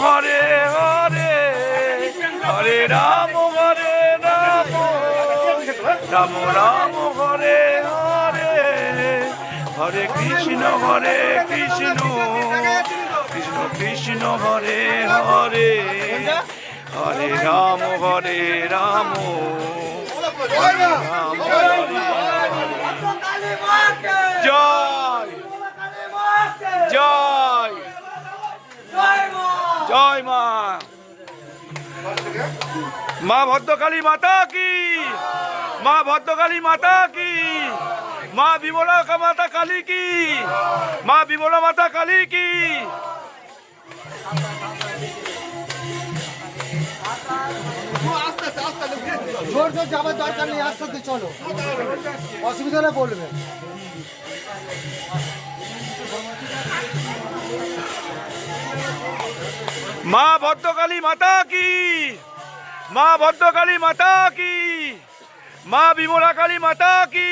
হরে হরে হরে রাম রাম রাম হরে হরে হরে কৃষ্ণ কৃষ্ণ কৃষ্ণ হরে হরে হরে রাম রাম জয় জয় জয় মা মা ভদ্রকালী মাতা কি মা ভদ্রকালী মাতা কি মা বিমলা মাতা কালী কি মা বিমলা মাতা কালী কি জোর জোর যাবার দরকার নেই, আস্তে আস্তে চলো, অসুবিধা হলে বলবে। মা ভদ্রকালী মাতা কি মা ভদ্রকালী মাতা কি মা বিমলা কালী মাতা কি